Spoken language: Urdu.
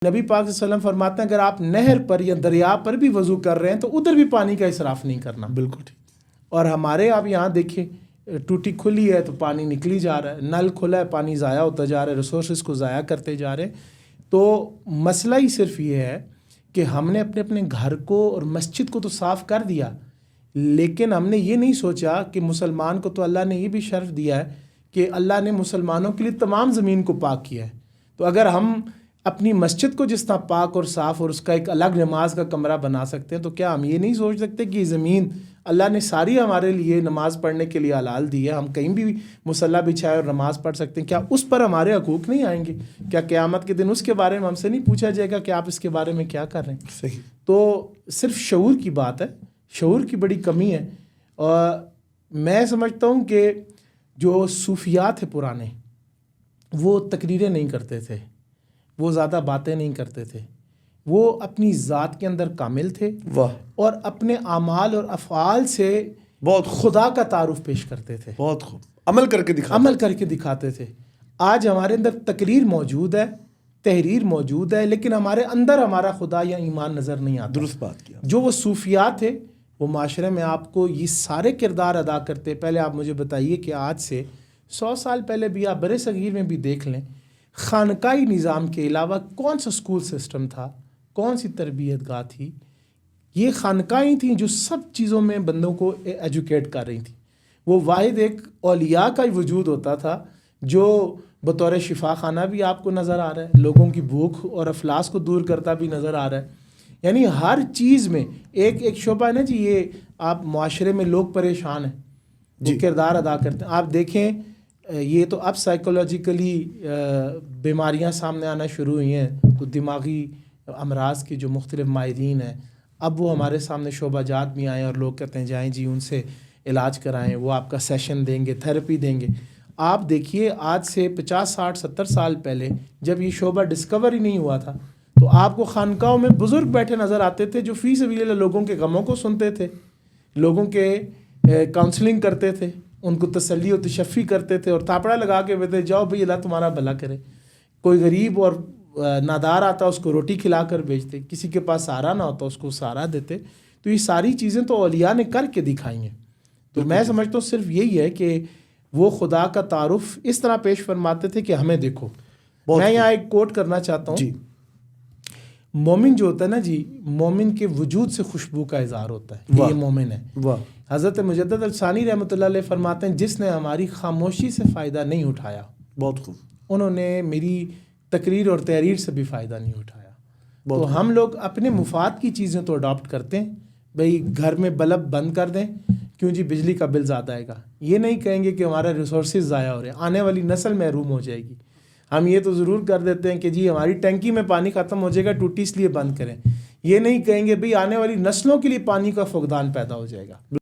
نبی پاک صلی اللہ علیہ وسلم فرماتے ہیں اگر آپ نہر پر یا دریا پر بھی وضو کر رہے ہیں تو ادھر بھی پانی کا اسراف نہیں کرنا. بالکل ٹھیک. اور ہمارے آپ یہاں دیکھیں ٹوٹی کھلی ہے تو پانی نکلی جا رہا ہے, نل کھلا ہے پانی ضائع ہوتا جا رہا ہے, ریسورسز کو ضائع کرتے جا رہے ہیں. تو مسئلہ ہی صرف یہ ہے کہ ہم نے اپنے گھر کو اور مسجد کو تو صاف کر دیا, لیکن ہم نے یہ نہیں سوچا کہ مسلمان کو تو اللہ نے یہ بھی شرف دیا ہے کہ اللہ نے مسلمانوں کے لیے تمام زمین کو پاک کیا ہے. تو اگر ہم اپنی مسجد کو جس طرح پاک اور صاف اور اس کا ایک الگ نماز کا کمرہ بنا سکتے ہیں, تو کیا ہم یہ نہیں سوچ سکتے کہ یہ زمین اللہ نے ساری ہمارے لیے نماز پڑھنے کے لیے حلال دی ہے, ہم کہیں بھی مصلی بچھائے اور نماز پڑھ سکتے ہیں. کیا اس پر ہمارے حقوق نہیں آئیں گے؟ کیا قیامت کے دن اس کے بارے میں ہم سے نہیں پوچھا جائے گا کہ آپ اس کے بارے میں کیا کر رہے ہیں؟ صحیح. تو صرف شعور کی بات ہے, شعور کی بڑی کمی ہے. اور میں سمجھتا ہوں کہ جو صوفیات تھے پرانے, وہ تقریریں نہیں کرتے تھے, وہ زیادہ باتیں نہیں کرتے تھے, وہ اپنی ذات کے اندر کامل تھے. واہ. اور اپنے اعمال اور افعال سے بہت خدا کا تعارف پیش کرتے تھے. بہت خوب. عمل کر کے دکھاتے تھے. آج ہمارے اندر تقریر موجود ہے, تحریر موجود ہے, لیکن ہمارے اندر ہمارا خدا یا ایمان نظر نہیں آتا. درست بات کیا. جو وہ صوفیات تھے وہ معاشرے میں آپ کو یہ سارے کردار ادا کرتے. پہلے آپ مجھے بتائیے کہ آج سے 100 سال پہلے بھی آپ برِ صغیر میں بھی دیکھ لیں, خانقاہی نظام کے علاوہ کون سا اسکول سسٹم تھا, کون سی تربیت گاہ تھی؟ یہ خانقاہیں تھیں جو سب چیزوں میں بندوں کو ایجوکیٹ کر رہی تھیں. وہ واحد ایک اولیاء کا ہی وجود ہوتا تھا جو بطور شفا خانہ بھی آپ کو نظر آ رہا ہے, لوگوں کی بھوک اور افلاس کو دور کرتا بھی نظر آ رہا ہے. یعنی ہر چیز میں ایک شعبہ ہے نا جی, یہ آپ معاشرے میں لوگ پریشان ہیں, جو کردار ادا کرتے ہیں. آپ دیکھیں یہ تو اب سائیکولوجیکلی بیماریاں سامنے آنا شروع ہوئی ہیں, تو دماغی امراض کے جو مختلف ماہرین ہیں اب وہ ہمارے سامنے شعبہ جات بھی آئیں اور لوگ کہتے ہیں جائیں جی ان سے علاج کرائیں, وہ آپ کا سیشن دیں گے, تھیراپی دیں گے. آپ دیکھیے آج سے 50 60 70 سال پہلے جب یہ شعبہ ڈسکور ہی نہیں ہوا تھا تو آپ کو خانقاہوں میں بزرگ بیٹھے نظر آتے تھے جو فی سبیل اللہ لوگوں کے غموں کو سنتے تھے, لوگوں کے کاؤنسلنگ کرتے تھے, ان کو تسلی و تشفی کرتے تھے اور تھاپڑا لگا کے بولتے جاؤ بھئی اللہ تمہارا بھلا کرے. کوئی غریب اور نادار آتا اس کو روٹی کھلا کر بیچتے, کسی کے پاس سہارا نہ ہوتا اس کو سہارا دیتے. تو یہ ساری چیزیں تو اولیاء نے کر کے دکھائی ہیں. تو میں سمجھتا ہوں صرف یہی ہے کہ وہ خدا کا تعارف اس طرح پیش فرماتے تھے کہ ہمیں دیکھو. میں یہاں ایک کوٹ کرنا چاہتا ہوں جی. مومن جو ہوتا ہے نا جی, مومن کے وجود سے خوشبو کا اظہار ہوتا ہے, یہ مومن ہے. واہ. حضرت مجدد الثانی رحمۃ اللہ علیہ فرماتے ہیں جس نے ہماری خاموشی سے فائدہ نہیں اٹھایا, بہت خوب, انہوں نے میری تقریر اور تحریر سے بھی فائدہ نہیں اٹھایا. تو ہم لوگ اپنے مفاد کی چیزیں تو اڈاپٹ کرتے ہیں, بھئی گھر میں بلب بند کر دیں, کیوں جی بجلی کا بل زیادہ آئے گا. یہ نہیں کہیں گے کہ ہمارا ریسورسز ضائع ہو رہے ہیں, آنے والی نسل محروم ہو جائے گی. ہم یہ تو ضرور کر دیتے ہیں کہ جی ہماری ٹینکی میں پانی ختم ہو جائے گا, ٹوٹی اس لیے بند کریں. یہ نہیں کہیں گے بھئی آنے والی نسلوں کے لیے پانی کا فقدان پیدا ہو جائے گا.